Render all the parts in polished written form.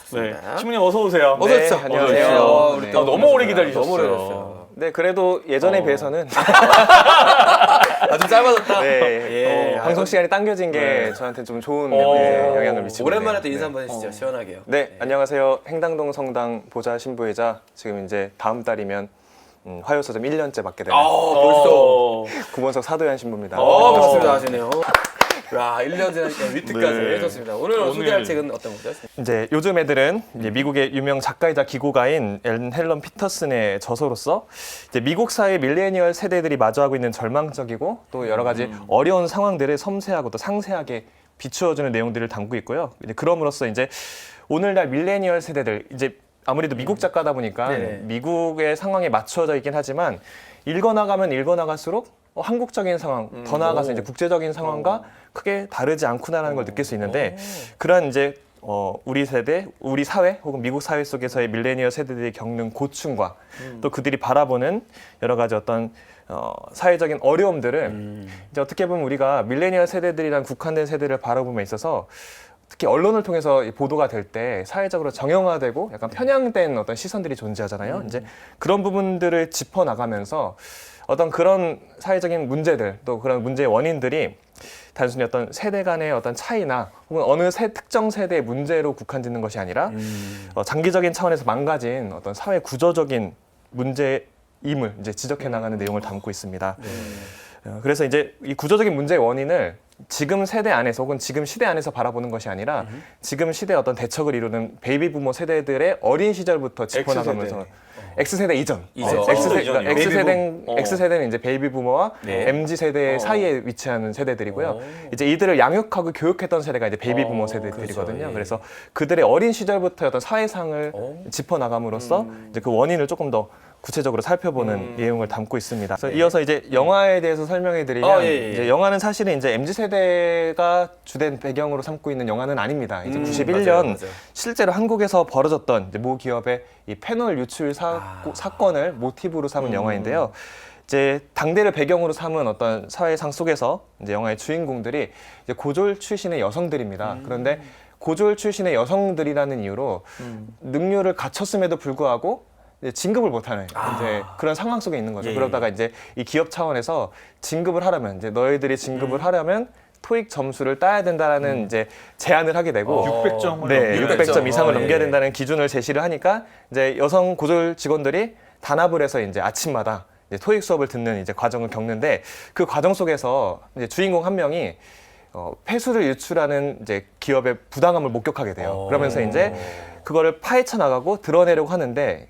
좋습니다. 신부님 어서 오세요. 어서 오십시오. 안녕하세요. 우리 네. 또 너무 오래 기다리셨어요. 너무 오래 기다렸어요. 네, 그래도 예전에 비해서는 좀 짧아졌다. 네, 방송 시간이 당겨진 게 저한테 좀 좋은 영향을 미치고 오랜만에 있네요. 또 인사 한번 해주시죠. 시원하게요. 네, 안녕하세요. 행당동 성당 보좌 신부이자 지금 이제 다음 달이면 화요서점 1년째 맡게 되는 벌써. 구본석 사도현 신부입니다. 반갑습니다 하시네요. 와, 1년 지나니까 위트까지 네. 해줬습니다. 오늘 소개할 책은 어떤 거죠? 이제 요즘 애들은 이제 미국의 유명 작가이자 기고가인 앨런 헬런 피터슨의 저서로서 이제 미국 사회 밀레니얼 세대들이 마주하고 있는 절망적이고 또 여러 가지 어려운 상황들을 섬세하고 또 상세하게 비추어주는 내용들을 담고 있고요. 이제 그럼으로써 이제 오늘날 밀레니얼 세대들 이제 아무래도 미국 작가다 보니까 네네. 미국의 상황에 맞춰져 있긴 하지만 읽어나가면 읽어나갈수록 한국적인 상황, 더 나아가서 이제 국제적인 상황과 크게 다르지 않구나라는 걸 느낄 수 있는데 그러한 이제 우리 세대, 우리 사회 혹은 미국 사회 속에서의 밀레니얼 세대들이 겪는 고충과 또 그들이 바라보는 여러 가지 어떤 사회적인 어려움들을 이제 어떻게 보면 우리가 밀레니얼 세대들이란 국한된 세대를 바라봄에 있어서 특히 언론을 통해서 보도가 될 때 사회적으로 정형화되고 약간 편향된 어떤 시선들이 존재하잖아요. 이제 그런 부분들을 짚어 나가면서 어떤 그런 사회적인 문제들 또 그런 문제의 원인들이 단순히 어떤 세대 간의 어떤 차이나 혹은 어느 특정 세대의 문제로 국한짓는 것이 아니라 장기적인 차원에서 망가진 어떤 사회 구조적인 문제임을 이제 지적해 나가는 내용을 담고 있습니다. 그래서 이제 이 구조적인 문제의 원인을 지금 세대 안에서 혹은 지금 시대 안에서 바라보는 것이 아니라 지금 시대의 어떤 대척을 이루는 베이비 부모 세대들의 어린 시절부터 짚어나가면서 X세대 이전. X세대는 이제 베이비 부모와 MZ세대 사이에 위치하는 세대들이고요. 이제 이들을 양육하고 교육했던 세대가 이제 베이비 부모 세대들이거든요. 그렇죠. 그래서 그들의 어린 시절부터 어떤 사회상을 짚어나감으로써 이제 그 원인을 조금 더 구체적으로 살펴보는 내용을 담고 있습니다. 그래서 이어서 이제 영화에 대해서 설명해 드리면 이제 영화는 사실은 이제 MZ세대가 주된 배경으로 삼고 있는 영화는 아닙니다. 이제 91년 맞아요. 실제로 한국에서 벌어졌던 이제 모 기업의 이 패널 유출 사건을 모티브로 삼은 영화인데요. 이제 당대를 배경으로 삼은 어떤 사회상 속에서 이제 영화의 주인공들이 이제 고졸 출신의 여성들입니다. 그런데 고졸 출신의 여성들이라는 이유로 능률을 갖췄음에도 불구하고 이제 진급을 못하는 이제 그런 상황 속에 있는 거죠. 그러다가 이제 이 기업 차원에서 진급을 하려면 이제 너희들이 진급을 하려면 토익 점수를 따야 된다라는 이제 제안을 하게 되고 600점을 네, 600점 이상을 예. 넘겨야 된다는 기준을 제시를 하니까 이제 여성 고졸 직원들이 단합을 해서 이제 아침마다 이제 토익 수업을 듣는 이제 과정을 겪는데 그 과정 속에서 이제 주인공 한 명이 폐수를 유출하는 이제 기업의 부당함을 목격하게 돼요. 그러면서 이제 그거를 파헤쳐 나가고 드러내려고 하는데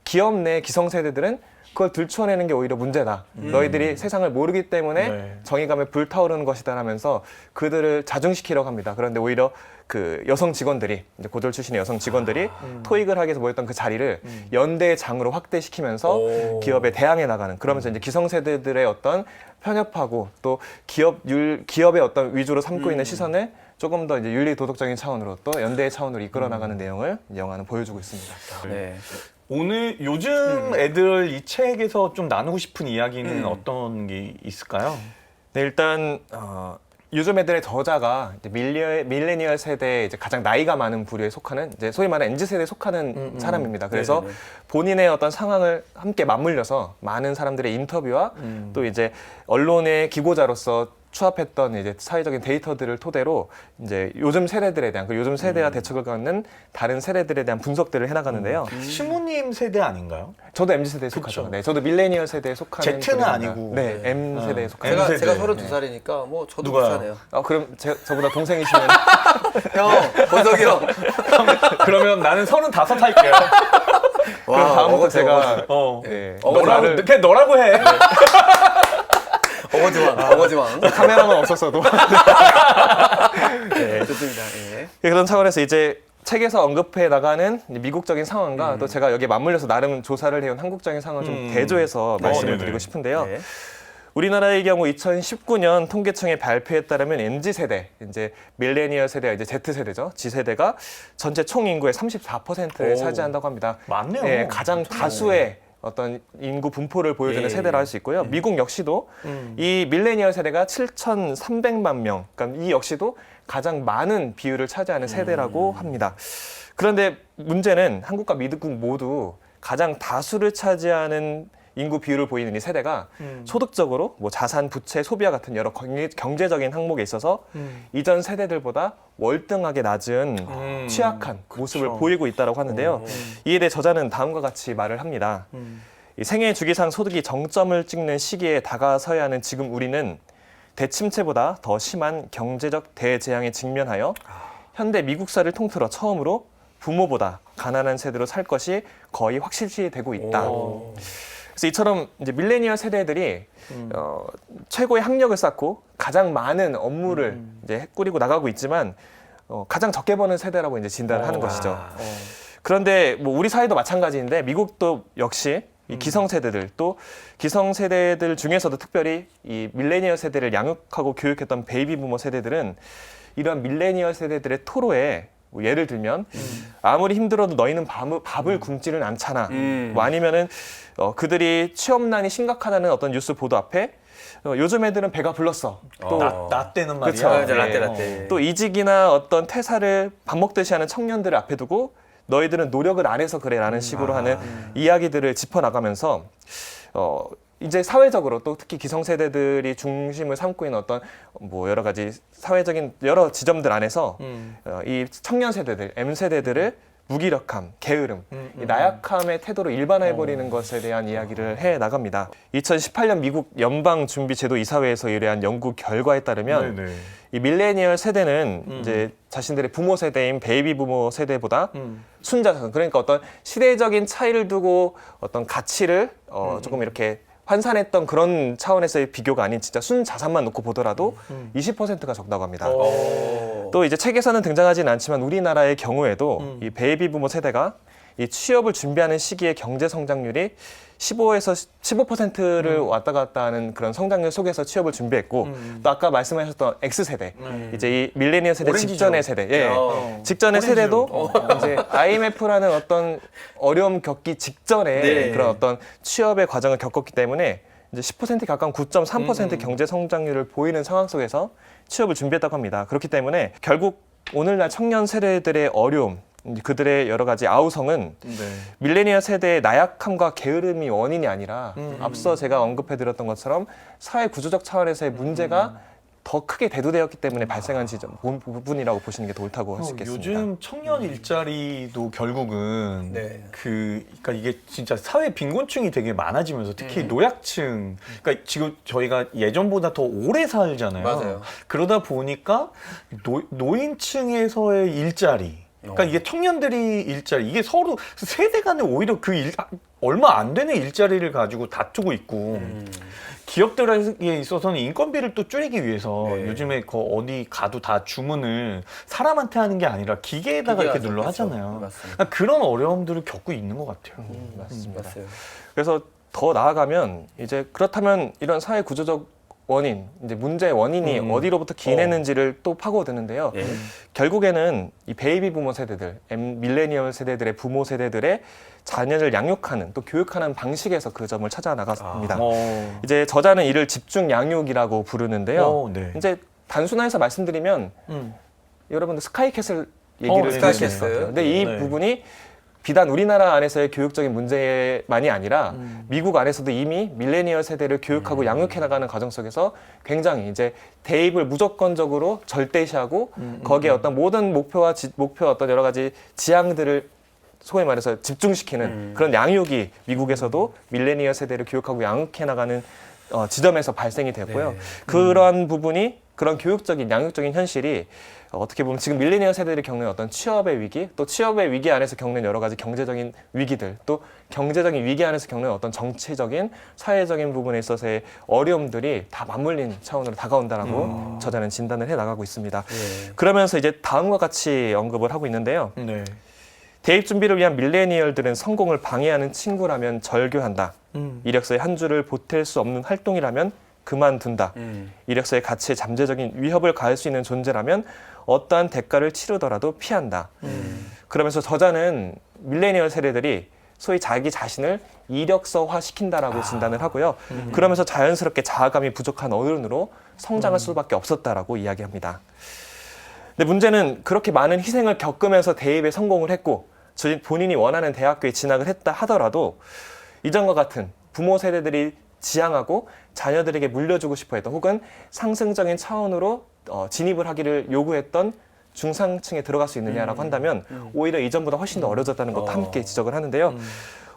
기업 내 기성세대들은 그걸 들추어내는 게 오히려 문제다. 너희들이 세상을 모르기 때문에 정의감에 불타오르는 것이다 라면서 그들을 자중시키려고 합니다. 그런데 오히려 그 여성 직원들이 이제 고졸 출신의 여성 직원들이 토익을 하기 위해서 모였던 그 자리를 연대의 장으로 확대시키면서 기업에 대항해 나가는 그러면서 이제 기성세대들의 어떤 편협하고 또 기업의 어떤 위주로 삼고 있는 시선을 조금 더 이제 윤리 도덕적인 차원으로 또 연대의 차원으로 이끌어 나가는 내용을 영화는 보여주고 있습니다. 네. 오늘 요즘 애들 이 책에서 좀 나누고 싶은 이야기는 어떤 게 있을까요? 네, 일단 요즘 애들의 저자가 이제 밀레니얼 세대에 이제 가장 나이가 많은 부류에 속하는 이제 소위 말하는 MZ 세대에 속하는 사람입니다. 그래서 본인의 어떤 상황을 함께 맞물려서 많은 사람들의 인터뷰와 또 이제 언론의 기고자로서 추합했던 이제 사회적인 데이터들을 토대로 이제 요즘 세대들에 대한 요즘 세대와 대척을 갖는 다른 세대들에 대한 분석들을 해나가는데요. 신부님 세대 아닌가요? 저도 MZ 세대에 속하죠. 네, 저도 밀레니얼 세대에 속하는 Z는 분입니다. 아니고. 네, M 세대에 속하는. M 제가 세대. 32살이니까 뭐 저도 누가요? 비슷하네요. 그럼 저보다 동생이시면 형, 권석이 형. 그러면 나는 35 할게요. 그럼 다음부터 제가 네. 너라고 그냥 너라고 해. 어거지왕. 카메라만 없었어도. 네, 좋습니다. 예. 그런 차원에서 이제 책에서 언급해 나가는 미국적인 상황과 또 제가 여기에 맞물려서 나름 조사를 해온 한국적인 상황을 좀 대조해서 말씀을 네네. 드리고 싶은데요. 네. 우리나라의 경우 2019년 통계청의 발표에 따르면 MZ세대, 이제 밀레니얼 세대가 이제 Z세대죠. G세대가 전체 총 인구의 34%를 차지한다고 합니다. 많네요. 네, 가장 다수의 어떤 인구 분포를 보여주는 세대라 할 수 있고요. 미국 역시도 이 밀레니얼 세대가 7,300만 명, 그러니까 이 역시도 가장 많은 비율을 차지하는 세대라고 합니다. 그런데 문제는 한국과 미국 모두 가장 다수를 차지하는 인구 비율을 보이는 이 세대가 소득적으로 뭐 자산, 부채, 소비와 같은 여러 경제적인 항목에 있어서 이전 세대들보다 월등하게 낮은 취약한 모습을 보이고 있다고 하는데요. 이에 대해 저자는 다음과 같이 말을 합니다. 이 생애 주기상 소득이 정점을 찍는 시기에 다가서야 하는 지금 우리는 대침체보다 더 심한 경제적 대재앙에 직면하여 현대 미국사를 통틀어 처음으로 부모보다 가난한 세대로 살 것이 거의 확실시되고 있다. 그래서 이처럼 이제 밀레니얼 세대들이 최고의 학력을 쌓고 가장 많은 업무를 이제 꾸리고 나가고 있지만 가장 적게 버는 세대라고 이제 진단을 하는 것이죠. 그런데 뭐 우리 사회도 마찬가지인데 미국도 역시 이 기성세대들 또 기성세대들 중에서도 특별히 이 밀레니얼 세대를 양육하고 교육했던 베이비 부모 세대들은 이러한 밀레니얼 세대들의 토로에 뭐 예를 들면 아무리 힘들어도 너희는 밥을 굶지는 않잖아. 뭐 아니면은 그들이 취업난이 심각하다는 어떤 뉴스 보도 앞에 요즘 애들은 배가 불렀어. 또 나 때는 말이야. 그쵸. 맞아, 네. 라떼. 또 이직이나 어떤 퇴사를 밥 먹듯이 하는 청년들을 앞에 두고 너희들은 노력을 안 해서 그래라는 식으로 하는 이야기들을 짚어나가면서 이제 사회적으로 또 특히 기성세대들이 중심을 삼고 있는 어떤 뭐 여러 가지 사회적인 여러 지점들 안에서 이 청년 세대들, M 세대들을 무기력함, 게으름, 이 나약함의 태도로 일반화해버리는 것에 대한 이야기를 해 나갑니다. 2018년 미국 연방준비제도 이사회에서 의뢰한 연구 결과에 따르면 네네. 이 밀레니얼 세대는 이제 자신들의 부모 세대인 베이비 부모 세대보다 순자산, 그러니까 어떤 시대적인 차이를 두고 어떤 가치를 조금 이렇게 환산했던 그런 차원에서의 비교가 아닌 진짜 순자산만 놓고 보더라도 20%가 적다고 합니다. 또 이제 책에서는 등장하진 않지만 우리나라의 경우에도 이 베이비 부모 세대가 이 취업을 준비하는 시기의 경제 성장률이 15에서 15%를 왔다 갔다 하는 그런 성장률 속에서 취업을 준비했고 또 아까 말씀하셨던 X세대 이제 이 밀레니얼 세대 오렌지죠. 직전의 세대 직전의 오렌지죠. 세대도 이제 IMF라는 어떤 어려움 겪기 직전에 네. 그런 어떤 취업의 과정을 겪었기 때문에 이제 10% 가까운 9.3% 경제 성장률을 보이는 상황 속에서 취업을 준비했다고 합니다. 그렇기 때문에 결국 오늘날 청년 세대들의 어려움, 그들의 여러 가지 아우성은 네. 밀레니얼 세대의 나약함과 게으름이 원인이 아니라 앞서 제가 언급해드렸던 것처럼 사회 구조적 차원에서의 문제가 더 크게 대두되었기 때문에 발생한 지점 부분이라고 보시는 게 더 옳다고 할 수 있겠습니다. 요즘 청년 일자리도 결국은 네. 그러니까 이게 진짜 사회 빈곤층이 되게 많아지면서 특히 노약층, 그러니까 지금 저희가 예전보다 더 오래 살잖아요. 맞아요. 그러다 보니까 노인층에서의 일자리, 그러니까 이게 청년들이 일자리, 이게 서로 세대 간에 오히려 얼마 안 되는 일자리를 가지고 다투고 있고. 기업들에 있어서는 인건비를 또 줄이기 위해서 네. 요즘에 어디 가도 다 주문을 사람한테 하는 게 아니라 기계에다가 이렇게 눌러 하잖아요. 맞습니다. 그러니까 그런 어려움들을 겪고 있는 것 같아요. 맞습니다. 맞아요. 그래서 더 나아가면 이제 그렇다면 이런 사회 구조적 원인, 이제 문제의 원인이 어디로부터 기인했는지를 또 파고드는데요. 예. 결국에는 이 베이비 부모 세대들, 밀레니얼 세대들의 부모 세대들의 자녀를 양육하는 또 교육하는 방식에서 그 점을 찾아 나갔습니다. 이제 저자는 이를 집중 양육이라고 부르는데요. 네. 이제 단순화해서 말씀드리면 여러분들 스카이캐슬 네, 얘기를 들으실 스카이캐슬. 것 같아요. 근데 이 네. 부분이 비단 우리나라 안에서의 교육적인 문제만이 아니라 미국 안에서도 이미 밀레니얼 세대를 교육하고 양육해 나가는 과정 속에서 굉장히 이제 대입을 무조건적으로 절대시하고 거기에 어떤 모든 목표 어떤 여러 가지 지향들을 소위 말해서 집중시키는 그런 양육이 미국에서도 밀레니얼 세대를 교육하고 양육해 나가는 지점에서 발생이 됐고요. 네. 그러한 부분이 그런 교육적인 양육적인 현실이 어떻게 보면 지금 밀레니얼 세대들이 겪는 어떤 취업의 위기, 또 취업의 위기 안에서 겪는 여러 가지 경제적인 위기들, 또 경제적인 위기 안에서 겪는 어떤 정치적인, 사회적인 부분에 있어서의 어려움들이 다 맞물린 차원으로 다가온다라고 저자는 진단을 해 나가고 있습니다. 예. 그러면서 이제 다음과 같이 언급을 하고 있는데요. 네. 대입 준비를 위한 밀레니얼들은 성공을 방해하는 친구라면 절교한다. 이력서에 한 줄을 보탤 수 없는 활동이라면 그만둔다. 이력서의 가치에 잠재적인 위협을 가할 수 있는 존재라면 어떠한 대가를 치르더라도 피한다. 그러면서 저자는 밀레니얼 세대들이 소위 자기 자신을 이력서화 시킨다라고 진단을 하고요. 그러면서 자연스럽게 자아감이 부족한 어른으로 성장할 수밖에 없었다라고 이야기합니다. 근데 문제는 그렇게 많은 희생을 겪으면서 대입에 성공을 했고 본인이 원하는 대학교에 진학을 했다 하더라도 이전과 같은 부모 세대들이 지향하고 자녀들에게 물려주고 싶어 했던 혹은 상승적인 차원으로 진입을 하기를 요구했던 중상층에 들어갈 수 있느냐라고 한다면 오히려 이전보다 훨씬 더 어려졌다는 것도 함께 지적을 하는데요.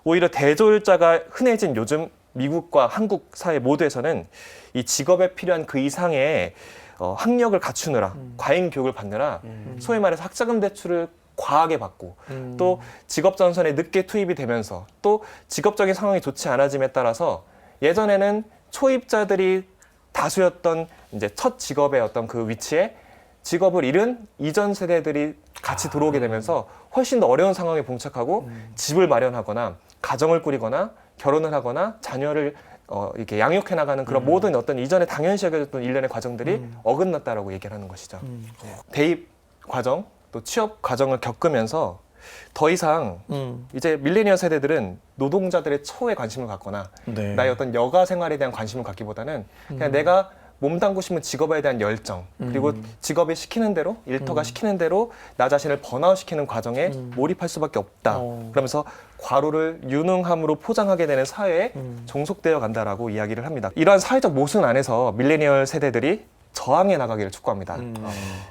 오히려 대졸자가 흔해진 요즘 미국과 한국 사회 모두에서는 이 직업에 필요한 그 이상의 학력을 갖추느라 과잉 교육을 받느라 소위 말해서 학자금 대출을 과하게 받고 또 직업 전선에 늦게 투입이 되면서 또 직업적인 상황이 좋지 않아짐에 따라서 예전에는 초입자들이 다수였던 이제 첫 직업의 어떤 그 위치에 직업을 잃은 이전 세대들이 같이 들어오게 되면서 훨씬 더 어려운 상황에 봉착하고 집을 마련하거나 가정을 꾸리거나 결혼을 하거나 자녀를 이렇게 양육해 나가는 그런 모든 어떤 이전에 당연시 여겨졌던 일련의 과정들이 어긋났다라고 얘기를 하는 것이죠. 대입 과정 또 취업 과정을 겪으면서 더 이상 이제 밀레니얼 세대들은 노동자들의 처우에 관심을 갖거나 네. 나의 어떤 여가 생활에 대한 관심을 갖기보다는 그냥 내가 몸담고 싶은 직업에 대한 열정 그리고 직업이 시키는 대로 일터가 시키는 대로 나 자신을 번아웃시키는 과정에 몰입할 수밖에 없다. 그러면서 과로를 유능함으로 포장하게 되는 사회에 종속되어 간다라고 이야기를 합니다. 이러한 사회적 모순 안에서 밀레니얼 세대들이 저항해 나가기를 촉구합니다.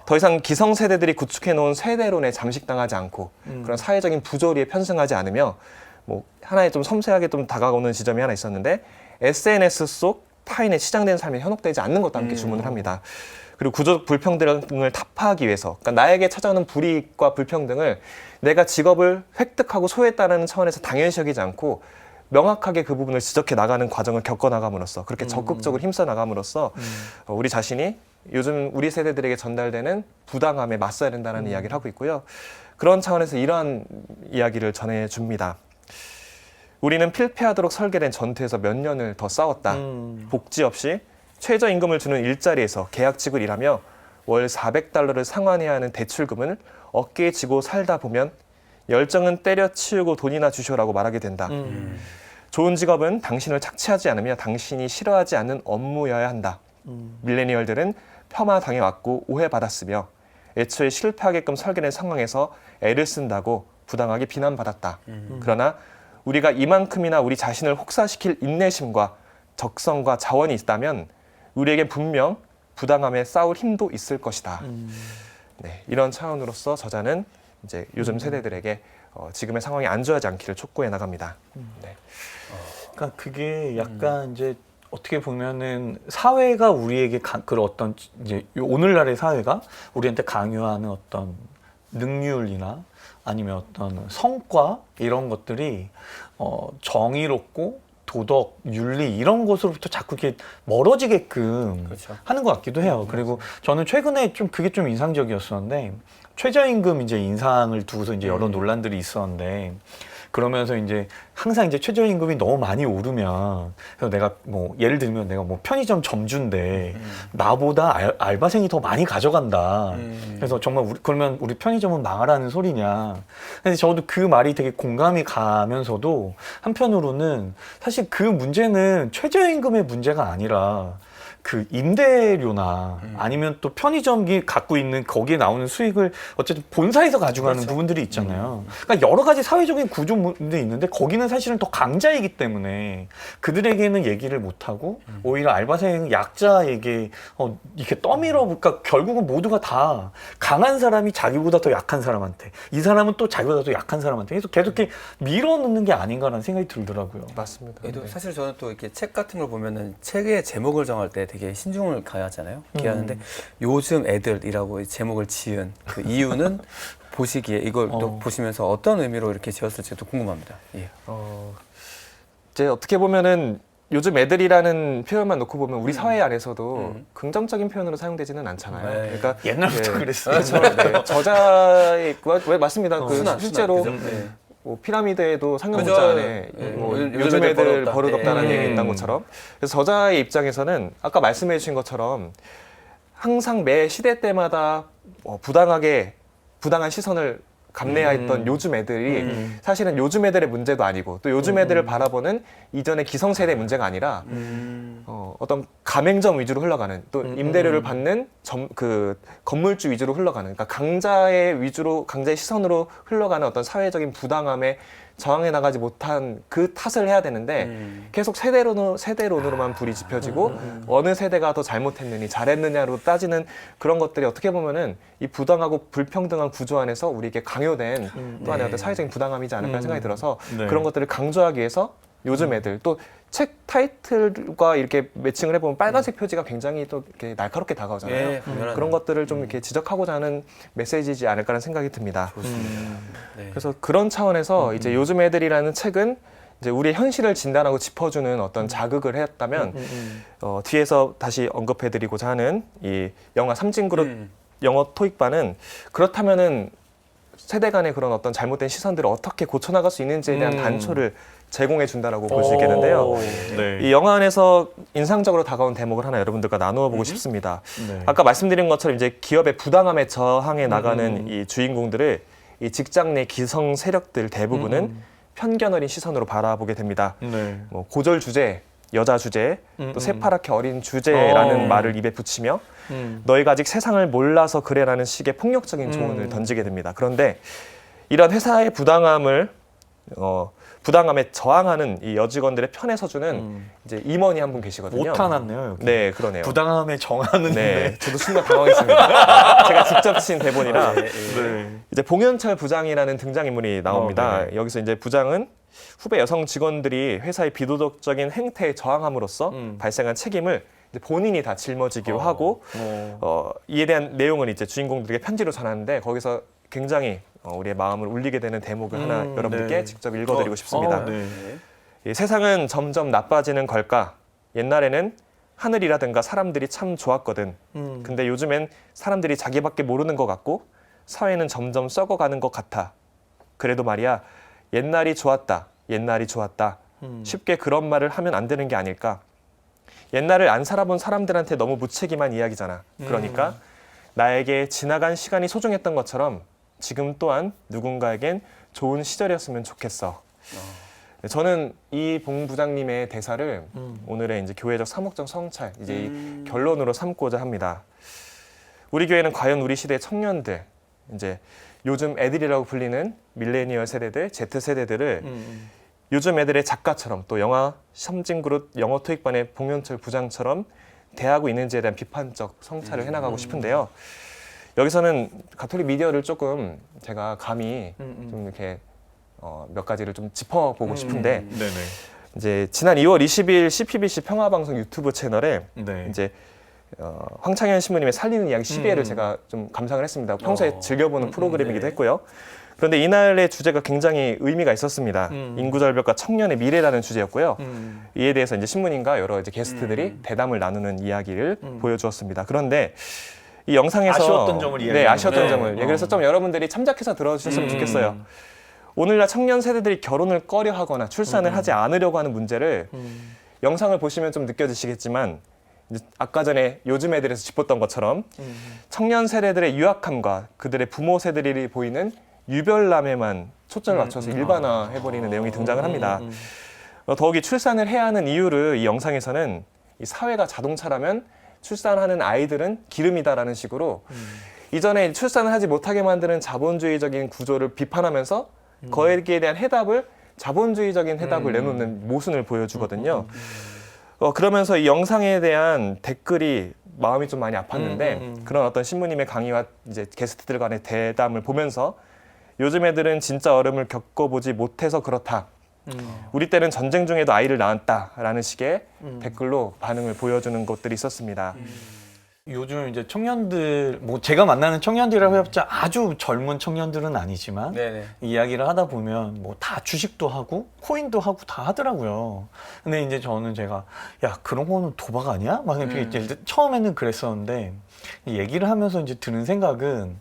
더 이상 기성세대들이 구축해놓은 세대론에 잠식당하지 않고 그런 사회적인 부조리에 편승하지 않으며 뭐 하나의 좀 섬세하게 좀 다가오는 지점이 하나 있었는데 SNS 속 타인의 시장된 삶에 현혹되지 않는 것도 함께 주문을 합니다. 그리고 구조적 불평등을 타파하기 위해서 그러니까 나에게 찾아오는 불이익과 불평등을 내가 직업을 획득하고 소유했다는 차원에서 당연시 여기지 않고 명확하게 그 부분을 지적해 나가는 과정을 겪어 나감으로써 그렇게 적극적으로 힘써 나감으로써 우리 자신이 요즘 우리 세대들에게 전달되는 부당함에 맞서야 된다는 이야기를 하고 있고요. 그런 차원에서 이러한 이야기를 전해줍니다. 우리는 필패하도록 설계된 전투에서 몇 년을 더 싸웠다. 복지 없이 최저임금을 주는 일자리에서 계약직을 일하며 월 400달러를 상환해야 하는 대출금을 어깨에 지고 살다 보면 열정은 때려치우고 돈이나 주쇼라고 말하게 된다. 좋은 직업은 당신을 착취하지 않으며 당신이 싫어하지 않는 업무여야 한다. 밀레니얼들은 폄하당해왔고 오해받았으며 애초에 실패하게끔 설계된 상황에서 애를 쓴다고 부당하게 비난받았다. 그러나 우리가 이만큼이나 우리 자신을 혹사시킬 인내심과 적성과 자원이 있다면 우리에겐 분명 부당함에 싸울 힘도 있을 것이다. 네, 이런 차원으로서 저자는 이제 요즘 세대들에게 지금의 상황이 안주하지 않기를 촉구해 나갑니다. 네. 그러니까 그게 약간 이제 어떻게 보면은 사회가 우리에게 그런 어떤 이제 오늘날의 사회가 우리한테 강요하는 어떤 능률이나 아니면 어떤 성과 이런 것들이 정의롭고 도덕, 윤리 이런 것으로부터 자꾸 이렇게 멀어지게끔 그렇죠. 하는 것 같기도 해요. 그리고 저는 최근에 좀 그게 좀 인상적이었었는데 최저임금 이제 인상을 두고서 이제 여러 논란들이 있었는데 그러면서 이제 항상 이제 최저임금이 너무 많이 오르면 그래서 내가 뭐 예를 들면 내가 뭐 편의점 점주인데 나보다 알바생이 더 많이 가져간다. 그래서 정말 그러면 우리 편의점은 망하라는 소리냐. 근데 저도 그 말이 되게 공감이 가면서도 한편으로는 사실 그 문제는 최저임금의 문제가 아니라 그 임대료나 아니면 또 편의점이 갖고 있는 거기에 나오는 수익을 어쨌든 본사에서 가져가는 그렇죠. 부분들이 있잖아요. 그러니까 여러 가지 사회적인 구조들이 있는데 거기는 사실은 더 강자이기 때문에 그들에게는 얘기를 못하고 오히려 알바생 약자에게 이렇게 떠밀어 그러니까 결국은 모두가 다 강한 사람이 자기보다 더 약한 사람한테 이 사람은 또 자기보다 더 약한 사람한테 계속 이렇게 밀어넣는 게 아닌가라는 생각이 들더라고요. 맞습니다. 그래도 네. 사실 저는 또 이렇게 책 같은 걸 보면은 책의 제목을 정할 때 되게 신중을 가하잖아요. 기하는데 요즘 애들이라고 제목을 지은 그 이유는 보시기에 이걸 또 보시면서 어떤 의미로 이렇게 지었을지도 궁금합니다. 예. 이제 어떻게 보면은 요즘 애들이라는 표현만 놓고 보면 우리 사회 안에서도 긍정적인 표현으로 사용되지는 않잖아요. 네. 그러니까 옛날부터 네. 그랬어요. 그렇죠. 네. 저자의 왜 맞습니다. 그 순환, 실제로 그죠? 네. 뭐 피라미드에도 상용 그죠. 문자 안에 예. 뭐 요즘 요즘 애들 애들 버릇없다. 버릇없다는 얘기 있던 것처럼 그래서 저자의 입장에서는 아까 말씀해 주신 것처럼 항상 매 시대 때마다 부당한 시선을 감내했던 요즘 애들이 사실은 요즘 애들의 문제도 아니고 또 요즘 애들을 바라보는 이전의 기성세대의 문제가 아니라 어떤 가맹점 위주로 흘러가는 또 임대료를 받는 그 건물주 위주로 흘러가는 그러니까 강자의 시선으로 흘러가는 어떤 사회적인 부당함에 저항해 나가지 못한 그 탓을 해야 되는데 계속 세대론으로만 불이 지펴지고 어느 세대가 더 잘못했느니 잘했느냐로 따지는 그런 것들이 어떻게 보면은 이 부당하고 불평등한 구조 안에서 우리에게 강요된 또 하나의 어떤 사회적인 부당함이지 않을까 생각이 들어서 네. 그런 것들을 강조하기 위해서 요즘 애들 또 책 타이틀과 이렇게 매칭을 해보면 빨간색 표지가 굉장히 또 이렇게 날카롭게 다가오잖아요. 네, 당연하죠. 그런 것들을 좀 이렇게 지적하고자 하는 메시지지 않을까라는 생각이 듭니다. 네. 그래서 그런 차원에서 이제 요즘 애들이라는 책은 이제 우리의 현실을 진단하고 짚어주는 어떤 자극을 했다면 뒤에서 다시 언급해드리고자 하는 이 영화 삼진그룹 영어 토익반은 그렇다면은 세대 간의 그런 어떤 잘못된 시선들을 어떻게 고쳐나갈 수 있는지에 대한 단초를 제공해 준다라고 볼 수 있겠는데요. 네. 이 영화 안에서 인상적으로 다가온 대목을 하나 여러분들과 나누어 보고 싶습니다. 네. 아까 말씀드린 것처럼 이제 기업의 부당함에 저항해 나가는 이 주인공들을 이 직장 내 기성 세력들 대부분은 편견 어린 시선으로 바라보게 됩니다. 네. 뭐 고졸 주제, 여자 주제, 또 새파랗게 어린 주제라는 말을 입에 붙이며 너희가 아직 세상을 몰라서 그래라는 식의 폭력적인 조언을 던지게 됩니다. 그런데 이런 회사의 부당함에 저항하는 이 여직원들의 편에 서주는 이제 임원이 한 분 계시거든요. 오타 났네요 여기. 네, 그러네요. 부당함에 정하는. 네, 저도 순간 당황했습니다. 제가 직접 친 대본이라. 네. 이제 봉현철 부장이라는 등장인물이 나옵니다. 네. 여기서 이제 부장은 후배 여성 직원들이 회사의 비도덕적인 행태에 저항함으로써 발생한 책임을 이제 본인이 다 짊어지기로 하고 이에 대한 내용을 이제 주인공들에게 편지로 전하는데 거기서 굉장히 우리의 마음을 울리게 되는 대목을 하나 여러분들께 네. 직접 읽어드리고 싶습니다. 네. 이 세상은 점점 나빠지는 걸까? 옛날에는 하늘이라든가 사람들이 참 좋았거든. 근데 요즘엔 사람들이 자기밖에 모르는 것 같고 사회는 점점 썩어가는 것 같아. 그래도 말이야, 옛날이 좋았다. 옛날이 좋았다. 쉽게 그런 말을 하면 안 되는 게 아닐까? 옛날을 안 살아본 사람들한테 너무 무책임한 이야기잖아. 그러니까 나에게 지나간 시간이 소중했던 것처럼 지금 또한 누군가에겐 좋은 시절이었으면 좋겠어. 저는 이 봉 부장님의 대사를 오늘의 이제 교회적 사목적 성찰 이제 이 결론으로 삼고자 합니다. 우리 교회는 과연 우리 시대 청년들 이제 요즘 애들이라고 불리는 밀레니얼 세대들, Z 세대들을 요즘 애들의 작가처럼 또 영화 삼진그룹 영어 토익반의 봉현철 부장처럼 대하고 있는지에 대한 비판적 성찰을 해나가고 싶은데요. 여기서는 가톨릭 미디어를 조금 제가 감히 좀 이렇게 몇 가지를 좀 짚어보고 싶은데 네네. 이제 지난 2월 20일 CPBC 평화방송 유튜브 채널에 네. 이제 황창현 신부님의 살리는 이야기 12회를 제가 좀 감상을 했습니다. 평소에 즐겨보는 프로그램이기도 했고요. 그런데 이날의 주제가 굉장히 의미가 있었습니다. 인구절벽과 청년의 미래라는 주제였고요. 이에 대해서 이제 신부님과 여러 이제 게스트들이 대담을 나누는 이야기를 보여주었습니다. 그런데 이 영상에서 아쉬웠던 점을 네, 아쉬웠던 네. 점을 그래서 좀 여러분들이 참작해서 들어주셨으면 좋겠어요. 오늘날 청년 세대들이 결혼을 꺼려하거나 출산을 하지 않으려고 하는 문제를 영상을 보시면 좀 느껴지시겠지만 이제 아까 전에 요즘 애들에서 짚었던 것처럼 청년 세대들의 유약함과 그들의 부모 세대들이 보이는 유별남에만 초점을 맞춰서 일반화해버리는 내용이 등장을 합니다. 더욱이 출산을 해야 하는 이유를 이 영상에서는 이 사회가 자동차라면 출산하는 아이들은 기름이다라는 식으로 이전에 출산을 하지 못하게 만드는 자본주의적인 구조를 비판하면서 거기에 대한 해답을 자본주의적인 해답을 내놓는 모순을 보여주거든요. 그러면서 이 영상에 대한 댓글이 마음이 좀 많이 아팠는데 그런 어떤 신부님의 강의와 이제 게스트들 간의 대담을 보면서 요즘 애들은 진짜 어려움을 겪어보지 못해서 그렇다. 우리 때는 전쟁 중에도 아이를 낳았다라는 식의 댓글로 반응을 보여주는 것들이 있었습니다. 요즘 이제 청년들, 뭐 제가 만나는 청년들이라고 해봤자 아주 젊은 청년들은 아니지만 네네. 이야기를 하다 보면 뭐 다 주식도 하고 코인도 하고 다 하더라고요. 근데 이제 제가 야 그런 거는 도박 아니야? 막 이렇게 이제 처음에는 그랬었는데 얘기를 하면서 이제 드는 생각은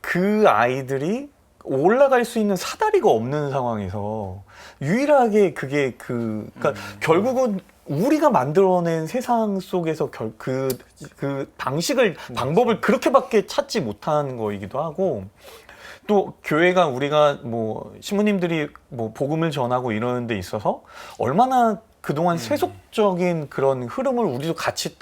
그 아이들이 올라갈 수 있는 사다리가 없는 상황에서 유일하게 그게 그러니까 결국은 우리가 만들어낸 세상 속에서 그 방법을 그렇게밖에 찾지 못한 거이기도 하고 또 교회가 우리가 뭐 신부님들이 뭐 복음을 전하고 이러는 데 있어서 얼마나 그동안 세속적인 그런 흐름을 우리도 같이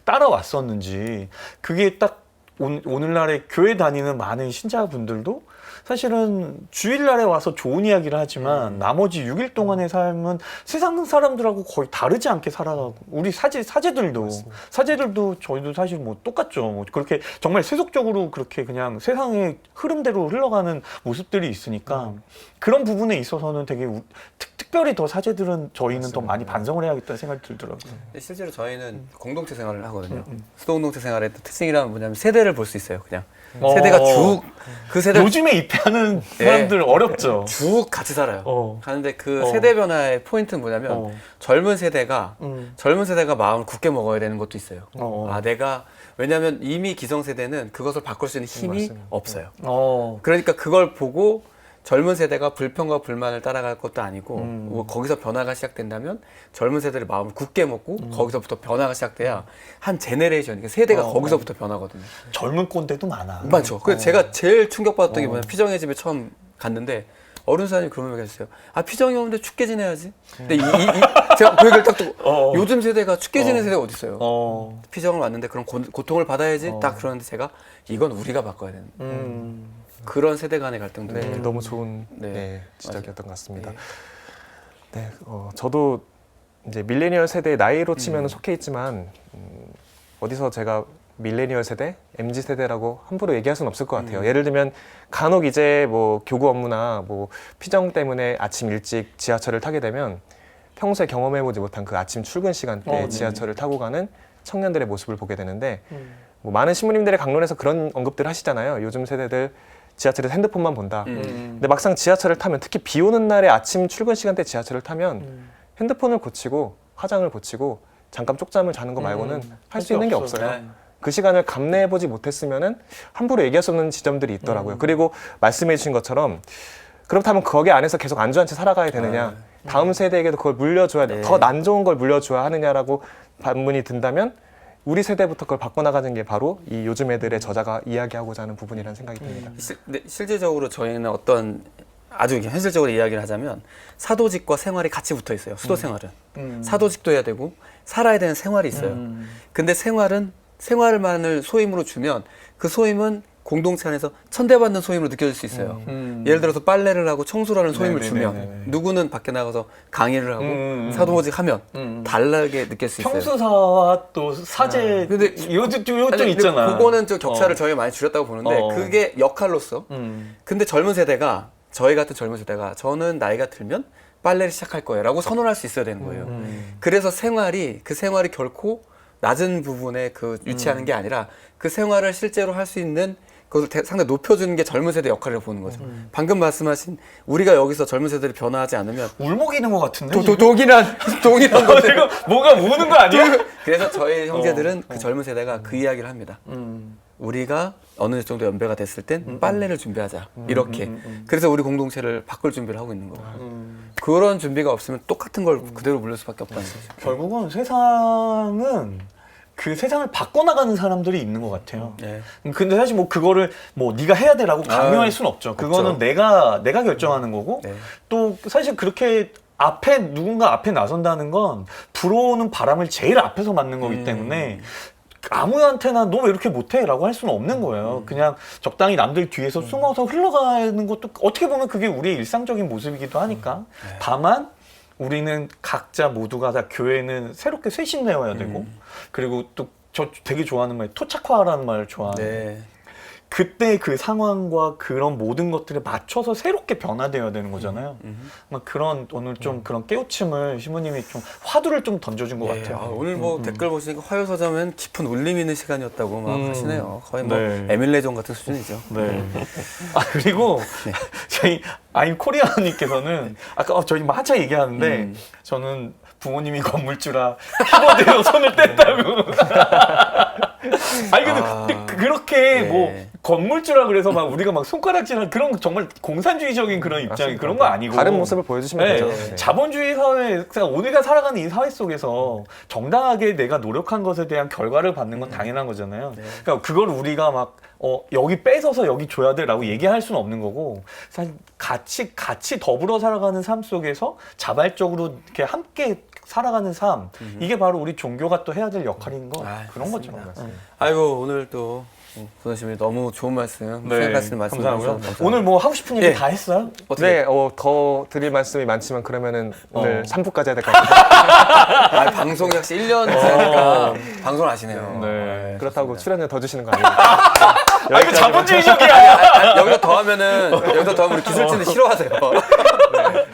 따라왔었는지 그게 딱 오늘날에 교회 다니는 많은 신자분들도 사실은 주일날에 와서 좋은 이야기를 하지만 나머지 6일 동안의 삶은 세상 사람들하고 거의 다르지 않게 살아가고 우리 사제들도 저희도 사실 뭐 똑같죠. 그렇게 정말 세속적으로 그렇게 그냥 세상의 흐름대로 흘러가는 모습들이 있으니까 그런 부분에 있어서는 되게 특별히 더 사제들은 저희는 맞습니다. 더 많이 반성을 해야겠다는 생각이 들더라고요. 근데 실제로 저희는 공동체 생활을 하거든요. 수도 공동체 생활의 특징이란 뭐냐면 세대를 볼 수 있어요. 그냥 세대가 쭉 그 세대 요즘에 입회하는 사람들 어렵죠. 쭉 같이 살아요. 가는데 그 어. 세대 변화의 포인트는 뭐냐면 젊은 세대가 마음을 굳게 먹어야 되는 것도 있어요. 아 내가 왜냐하면 이미 기성세대는 그것을 바꿀 수 있는 힘이 맞습니다. 없어요. 그러니까 그걸 보고 젊은 세대가 불평과 불만을 따라갈 것도 아니고 뭐 거기서 변화가 시작된다면 젊은 세대의 마음을 굳게 먹고 거기서부터 변화가 시작돼야 한 제네레이션, 그러니까 세대가 거기서부터 변하거든요. 젊은 꼰대도 많아. 맞죠. 그래서 제가 제일 충격받았던 게 뭐냐면 피정의 집에 처음 갔는데 어른사님이 그런 말 했어요. 아 피정이 오는데 춥게 지내야지. 근데 제가 그 얘기를 딱 듣고 요즘 세대가 춥게 지내는 세대가 어디 있어요. 피정을 왔는데 그런 고통을 받아야지. 딱 그러는데 제가 이건 우리가 바꿔야 되는 그런 세대 간의 갈등도 네, 너무 좋은 지적이었던 것 같습니다. 네, 저도 이제 밀레니얼 세대의 나이로 치면 속해 있지만 어디서 제가 밀레니얼 세대, MZ 세대라고 함부로 얘기할 수는 없을 것 같아요. 예를 들면 간혹 이제 뭐 교구 업무나 뭐 피정 때문에 아침 일찍 지하철을 타게 되면 평소에 경험해보지 못한 그 아침 출근 시간대에 지하철을 타고 가는 청년들의 모습을 보게 되는데 뭐 많은 신부님들의 강론에서 그런 언급들을 하시잖아요. 요즘 세대들 지하철에서 핸드폰만 본다. 근데 막상 지하철을 타면 특히 비 오는 날에 아침 출근 시간대 지하철을 타면 핸드폰을 고치고 화장을 고치고 잠깐 쪽잠을 자는 거 말고는 할 수 있는 게 없어요. 네. 그 시간을 감내해보지 못했으면은 함부로 얘기할 수 없는 지점들이 있더라고요. 그리고 말씀해 주신 것처럼 그렇다면 거기 안에서 계속 안주한 채 살아가야 되느냐, 다음 세대에게도 그걸 물려줘야 돼, 더 안 좋은 걸 물려줘야 하느냐라고 반문이 든다면 우리 세대부터 그걸 바꿔나가는 게 바로 이 요즘 애들의 저자가 이야기하고자 하는 부분이라는 생각이 듭니다. 근데 실제적으로 저희는 어떤 아주 현실적으로 이야기를 하자면 사도직과 생활이 같이 붙어 있어요. 수도 생활은 사도직도 해야 되고 살아야 되는 생활이 있어요. 근데 생활만을 소임으로 주면 그 소임은 공동체 안에서 천대받는 소임으로 느껴질 수 있어요. 예를 들어서 빨래를 하고 청소를 하는 소임을 주면 누구는 밖에 나가서 강의를 하고 사도직 하면 다르게 느낄 수 있어요. 평수사와 또 사제 근데 이것도 근데 있잖아. 그거는 좀 격차를 저희가 많이 줄였다고 보는데 그게 역할로서 근데 젊은 세대가 저희 같은 젊은 세대가 저는 나이가 들면 빨래를 시작할 거예요 라고 선언할 수 있어야 되는 거예요. 그래서 그 생활이 결코 낮은 부분에 유치하는 게 아니라 그 생활을 실제로 할 수 있는 그것을 상당히 높여주는 게 젊은 세대 역할을 보는 거죠. 방금 말씀하신 우리가 여기서 젊은 세대들이 변화하지 않으면 울먹이는 것 같은데. 동일한 건데. 지금 뭐가 우는 거 아니야? 그래서 저희 형제들은 그 젊은 세대가 그 이야기를 합니다. 우리가 어느 정도 연배가 됐을 땐 빨래를 준비하자. 이렇게. 그래서 우리 공동체를 바꿀 준비를 하고 있는 거예요. 그런 준비가 없으면 똑같은 걸 그대로 물릴 수밖에 없다는 거죠. 결국은 세상은 그 세상을 바꿔나가는 사람들이 있는 것 같아요. 네. 근데 사실 뭐 그거를 뭐 네가 해야 돼라고 강요할 수는 없죠. 그거는 내가 결정하는 거고 네. 또 사실 그렇게 누군가 앞에 나선다는 건 불어오는 바람을 제일 앞에서 맞는 거기 때문에 아무한테나 너 왜 이렇게 못해? 라고 할 수는 없는 거예요. 그냥 적당히 남들 뒤에서 숨어서 흘러가는 것도 어떻게 보면 그게 우리의 일상적인 모습이기도 하니까. 다만 우리는 각자 모두가 다 교회는 새롭게 쇄신되어야 되고 그리고 또 저 되게 좋아하는 말 토착화라는 말을 좋아하는 네. 그때 그 상황과 그런 모든 것들에 맞춰서 새롭게 변화되어야 되는 거잖아요. 막 그런 오늘 좀 그런 깨우침을 시모님이 좀 화두를 좀 던져준 것 같아요. 오늘 뭐 댓글 보시니까 화요서자면 깊은 울림 있는 시간이었다고 막 하시네요. 거의 뭐 네. 에밀레전 같은 수준이죠. 네. 그리고 저희 아임 코리아님께서는 아까 저희 뭐 한참 얘기하는데 저는 부모님이 건물주라 키보드로 손을 뗐다고. 아니 근데 그렇게 네. 뭐 건물주라 그래서 막 우리가 막 손가락질하는 그런 정말 공산주의적인 그런 입장이 맞습니다. 그런 거 아니고 다른 모습을 보여주시면 네, 되죠. 네. 자본주의 사회, 그냥 우리가 살아가는 이 사회 속에서 정당하게 내가 노력한 것에 대한 결과를 받는 건 당연한 거잖아요. 네. 그러니까 그걸 우리가 막 여기 뺏어서 여기 줘야 돼라고 얘기할 수는 없는 거고 사실 같이 더불어 살아가는 삶 속에서 자발적으로 이렇게 함께 살아가는 삶 이게 바로 우리 종교가 또 해야 될 역할인 거 그런 거죠. 아이고 오늘 또 도전님이 너무 좋은 말씀, 네, 생각하시는 말씀 감사하고요. 감사합니다. 오늘 뭐 하고 싶은 얘기 네. 다 했어요? 어떻게? 네, 더 드릴 말씀이 많지만 그러면은 오늘 3부까지 해야 될 것 같아요. 아, 방송이 역시 1년 지나니까 방송을 하시네요. 네. 그렇다고 출연료 더 주시는 거 아니에요? 아 이거 자본주의적이야. 여기서 더 하면은 우리 기술진들 싫어하세요.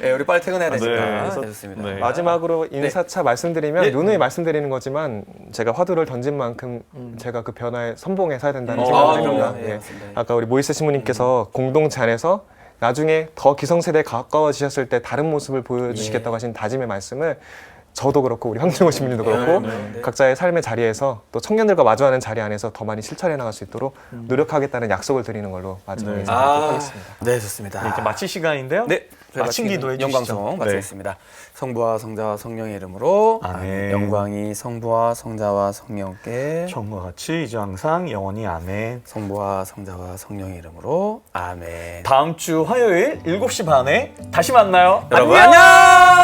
네, 우리 빨리 퇴근해야 되니까. 네. 네, 좋습니다. 네. 마지막으로 인사차 말씀드리면 네. 누누이 말씀드리는 거지만 제가 화두를 던진 만큼 제가 그 변화에 선봉에 서야 된다는 아, 생각을 그럼요. 합니다. 네, 예. 맞습니다. 아까 우리 모이스 신부님께서 공동체 안에서 나중에 더 기성세대에 가까워지셨을 때 다른 모습을 보여주시겠다고 하신 다짐의 말씀을 저도 그렇고 우리 황정호 신부님도 그렇고 네. 각자의 삶의 자리에서 또 청년들과 마주하는 자리 안에서 더 많이 실천해 나갈 수 있도록 노력하겠다는 약속을 드리는 걸로 마지막에 네. 인사드리도록 하겠습니다. 네, 좋습니다. 네, 이제 마칠 시간인데요. 네, 마친 기도해 주시죠. 영광송 마치겠습니다. 성부와 성자와 성령의 이름으로 아멘. 영광이 성부와 성자와 성령께 처음과 같이 이제 항상 영원히 아멘. 성부와 성자와 성령의 이름으로 아멘. 다음 주 화요일 7시 반에 다시 만나요. 여러분 안녕!